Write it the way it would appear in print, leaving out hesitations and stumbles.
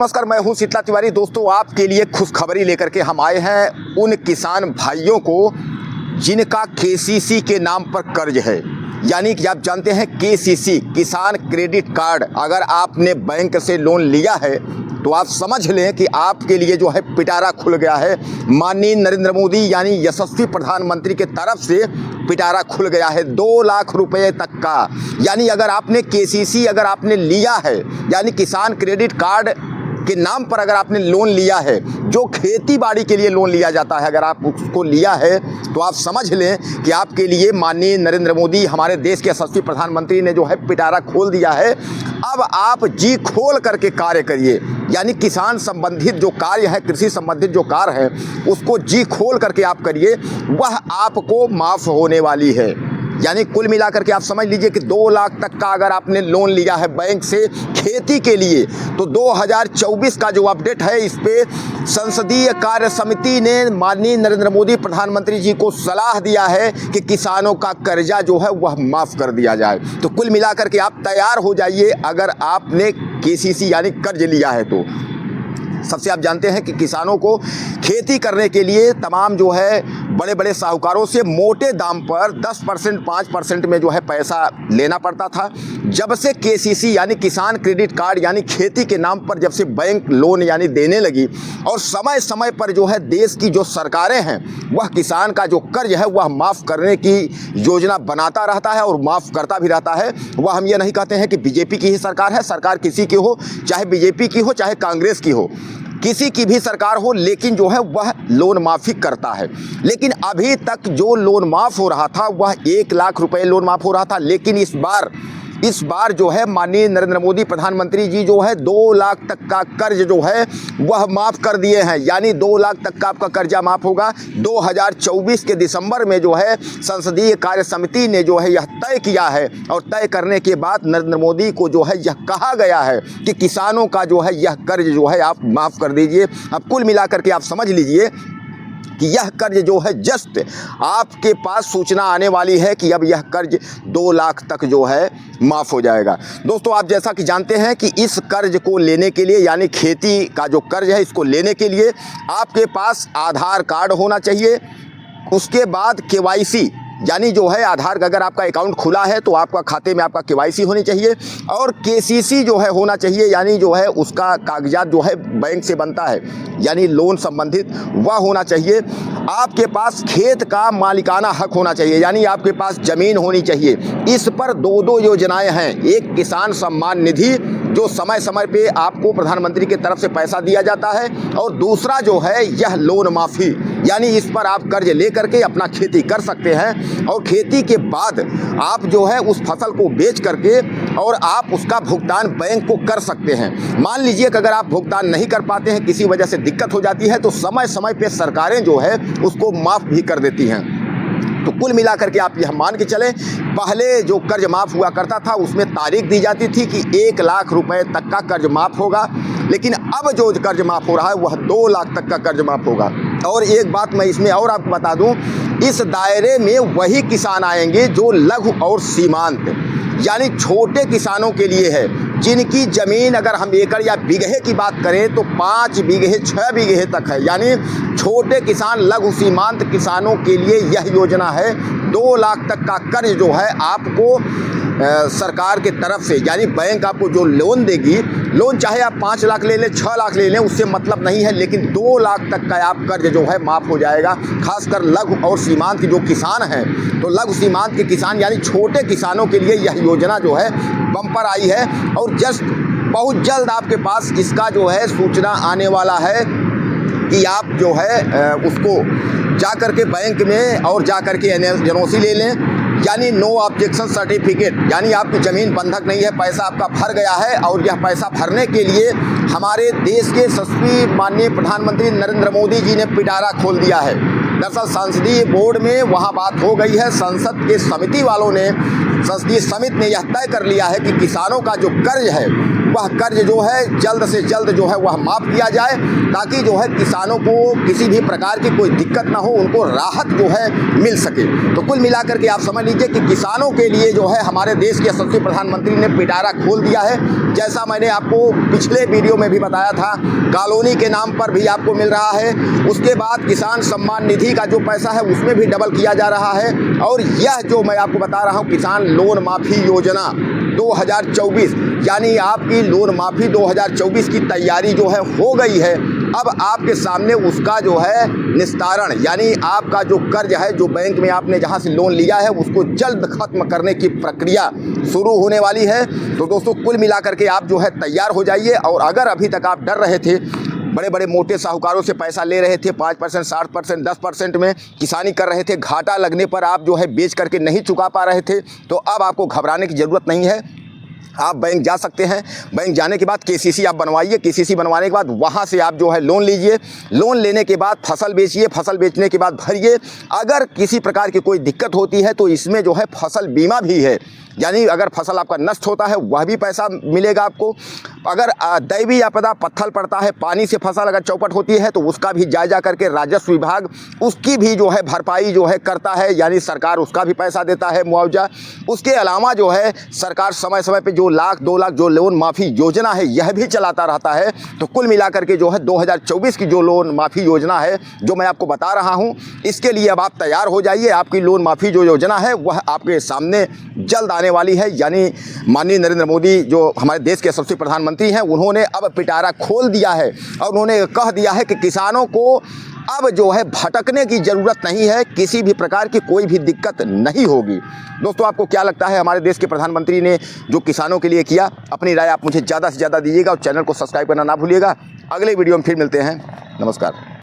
नमस्कार, मैं हूं शीतला तिवारी। दोस्तों, आपके लिए खुशखबरी लेकर के हम आए हैं उन किसान भाइयों को जिनका केसीसी के नाम पर कर्ज है। यानी कि आप जानते हैं केसीसी किसान क्रेडिट कार्ड, अगर आपने बैंक से लोन लिया है तो आप समझ लें कि आपके लिए जो है पिटारा खुल गया है। माननीय नरेंद्र मोदी यानी यशस्वी प्रधानमंत्री के तरफ से पिटारा खुल गया है 2 लाख रुपए तक का। यानी अगर आपने केसीसी अगर आपने लिया है, यानी किसान क्रेडिट कार्ड के नाम पर अगर आपने लोन लिया है, जो खेती बाड़ी के लिए लोन लिया जाता है, अगर आप उसको लिया है तो आप समझ लें कि आपके लिए माननीय नरेंद्र मोदी हमारे देश के यशस्वी प्रधानमंत्री ने जो है पिटारा खोल दिया है। अब आप जी खोल करके कार्य करिए, यानी किसान संबंधित जो कार्य है, कृषि संबंधित जो कार्य है, उसको जी खोल करके आप करिए, वह आपको माफ़ होने वाली है। यानी कुल मिलाकर के आप समझ लीजिए कि 2 लाख तक का अगर आपने लोन लिया है बैंक से खेती के लिए, तो 2024 का जो अपडेट है, इस पे संसदीय कार्य समिति ने माननीय नरेंद्र मोदी प्रधानमंत्री जी को सलाह दिया है कि किसानों का कर्जा जो है वह माफ़ कर दिया जाए। तो कुल मिलाकर के आप तैयार हो जाइए अगर आपने केसीसी यानी कर्ज लिया है तो। सबसे आप जानते हैं कि किसानों को खेती करने के लिए तमाम जो है बड़े बड़े साहूकारों से मोटे दाम पर 10% 5% में जो है पैसा लेना पड़ता था। जब से केसीसी यानी किसान क्रेडिट कार्ड यानी खेती के नाम पर जब से बैंक लोन यानी देने लगी, और समय समय पर जो है देश की जो सरकारें हैं वह किसान का जो कर्ज है वह माफ़ करने की योजना बनाता रहता है और माफ़ करता भी रहता है। वह हम ये नहीं कहते हैं कि बीजेपी की ही सरकार है, सरकार किसी की हो, चाहे बीजेपी की हो चाहे कांग्रेस की हो, किसी की भी सरकार हो, लेकिन जो है वह लोन माफ़ी करता है। लेकिन अभी तक जो लोन माफ़ हो रहा था वह 1 लाख रुपए लोन माफ़ हो रहा था, लेकिन इस बार जो है माननीय नरेंद्र मोदी प्रधानमंत्री जी जो है 2 लाख तक का कर्ज जो है वह माफ़ कर दिए हैं। यानी 2 लाख तक का आपका कर्जा माफ़ होगा। 2024 के दिसंबर में जो है संसदीय कार्य समिति ने जो है यह तय किया है, और तय करने के बाद नरेंद्र मोदी को जो है यह कहा गया है कि किसानों का जो है यह कर्ज जो है आप माफ़ कर दीजिए। अब कुल मिलाकर के आप समझ लीजिए कि यह कर्ज जो है जस्ट आपके पास सूचना आने वाली है कि अब यह कर्ज 2 लाख तक जो है माफ़ हो जाएगा। दोस्तों, आप जैसा कि जानते हैं कि इस कर्ज को लेने के लिए, यानी खेती का जो कर्ज है, इसको लेने के लिए आपके पास आधार कार्ड होना चाहिए। उसके बाद केवाईसी यानी जो है आधार का, अगर आपका अकाउंट खुला है तो आपका खाते में आपका केवाईसी होनी चाहिए, और केसीसी जो है होना चाहिए, यानी जो है उसका कागजात जो है बैंक से बनता है, यानी लोन संबंधित वह होना चाहिए। आपके पास खेत का मालिकाना हक होना चाहिए, यानी आपके पास ज़मीन होनी चाहिए। इस पर 2 योजनाएं हैं, एक किसान सम्मान निधि जो समय समय पे आपको प्रधानमंत्री की तरफ से पैसा दिया जाता है, और दूसरा जो है यह लोन माफ़ी, यानी इस पर आप कर्ज ले करके अपना खेती कर सकते हैं, और खेती के बाद आप जो है उस फसल को बेच करके और आप उसका भुगतान बैंक को कर सकते हैं। मान लीजिए कि अगर आप भुगतान नहीं कर पाते हैं, किसी वजह से दिक्कत हो जाती है, तो समय समय पे सरकारें जो है उसको माफ़ भी कर देती हैं। तो कुल मिलाकर के आप यह मान के चलें, पहले जो कर्ज माफ़ हुआ करता था उसमें तारीख दी जाती थी कि 1 लाख रुपए तक का कर्ज माफ़ होगा, लेकिन अब जो कर्ज माफ़ हो रहा है वह 2 लाख तक का कर्ज माफ़ होगा। और एक बात मैं इसमें और आपको बता दूं, इस दायरे में वही किसान आएंगे जो लघु और सीमांत, यानी छोटे किसानों के लिए है, जिनकी ज़मीन अगर हम एकड़ या बीघे की बात करें तो 5 बीघे 6 बीघे तक है। यानी छोटे किसान लघु सीमांत किसानों के लिए यह योजना है। 2 लाख तक का कर्ज जो है आपको सरकार के तरफ से, यानी बैंक आपको जो लोन देगी, लोन चाहे आप 5 लाख ले लें 6 लाख ले लें, उससे मतलब नहीं है, लेकिन 2 लाख तक का आप कर्ज जो है माफ़ हो जाएगा। खासकर लघु और सीमांत के जो किसान हैं, तो लघु सीमांत के किसान यानी छोटे किसानों के लिए यह योजना जो है बम्पर आई है, और जस्ट बहुत जल्द आपके पास इसका जो है सूचना आने वाला है कि आप जो है उसको जा कर के बैंक में और जा कर के एनओसी ले लें, यानी नो ऑब्जेक्शन सर्टिफिकेट, यानी आपकी ज़मीन बंधक नहीं है, पैसा आपका भर गया है। और यह पैसा भरने के लिए हमारे देश के यशस्वी माननीय प्रधानमंत्री नरेंद्र मोदी जी ने पिटारा खोल दिया है। दरअसल संसदीय बोर्ड में वहाँ बात हो गई है, संसद के समिति वालों ने, संसदीय समिति ने यह तय कर लिया है कि किसानों का जो कर्ज है वह कर्ज जो है जल्द से जल्द जो है वह माफ़ किया जाए, ताकि जो है किसानों को किसी भी प्रकार की कोई दिक्कत ना हो, उनको राहत जो है मिल सके। तो कुल मिलाकर के आप समझ लीजिए कि किसानों के लिए जो है हमारे देश के यशस्वी प्रधानमंत्री ने पिटारा खोल दिया है। जैसा मैंने आपको पिछले वीडियो में भी बताया था, कॉलोनी के नाम पर भी आपको मिल रहा है। उसके बाद किसान सम्मान निधि का जो पैसा है उसमें भी डबल किया जा रहा है। और यह जो मैं आपको बता रहा हूँ किसान लोन माफ़ी योजना 2024, यानी आपकी लोन माफ़ी 2024 की तैयारी जो है हो गई है। अब आपके सामने उसका जो है निस्तारण, यानी आपका जो कर्ज है, जो बैंक में आपने जहां से लोन लिया है, उसको जल्द खत्म करने की प्रक्रिया शुरू होने वाली है। तो दोस्तों कुल मिलाकर के आप जो है तैयार हो जाइए। और अगर अभी तक आप डर रहे थे, बड़े बड़े मोटे साहूकारों से पैसा ले रहे थे, 5%, 60%, 10% में किसानी कर रहे थे, घाटा लगने पर आप जो है बेच करके नहीं चुका पा रहे थे, तो अब आपको घबराने की ज़रूरत नहीं है। आप बैंक जा सकते हैं। बैंक जाने के बाद केसीसी आप बनवाइए। केसीसी बनवाने के बाद वहाँ से आप जो है लोन लीजिए। लोन लेने के बाद फसल बेचिए। फसल बेचने के बाद भरिए। अगर किसी प्रकार की कोई दिक्कत होती है तो इसमें जो है फसल बीमा भी है, यानी अगर फसल आपका नष्ट होता है वह भी पैसा मिलेगा आपको। अगर दैवीय आपदा, पत्थर पड़ता है, पानी से फसल अगर चौपट होती है तो उसका भी जायजा करके राजस्व विभाग उसकी भी जो है भरपाई जो है करता है, यानी सरकार उसका भी पैसा देता है, मुआवजा। उसके अलावा जो है सरकार समय समय पे जो 1 लाख 2 लाख जो लोन माफ़ी योजना है यह भी चलाता रहता है। तो कुल मिलाकर के जो है 2024 की जो लोन माफ़ी योजना है जो मैं आपको बता रहा हूँ, इसके लिए अब आप तैयार हो जाइए। आपकी लोन माफ़ी जो योजना है वह आपके सामने जल्द आने वाली है। यानी माननीय नरेंद्र मोदी जो हमारे देश के यशस्वी प्रधानमंत्री हैं, उन्होंने अब पिटारा खोल दिया है और उन्होंने कह दिया है कि किसानों को अब जो है भटकने की ज़रूरत नहीं है, किसी भी प्रकार की कोई भी दिक्कत नहीं होगी। दोस्तों आपको क्या लगता है हमारे देश के प्रधानमंत्री ने जो किसानों के लिए किया? अपनी राय आप मुझे ज़्यादा से ज़्यादा दीजिएगा और चैनल को सब्सक्राइब करना ना भूलिएगा। अगले वीडियो में फिर मिलते हैं। नमस्कार।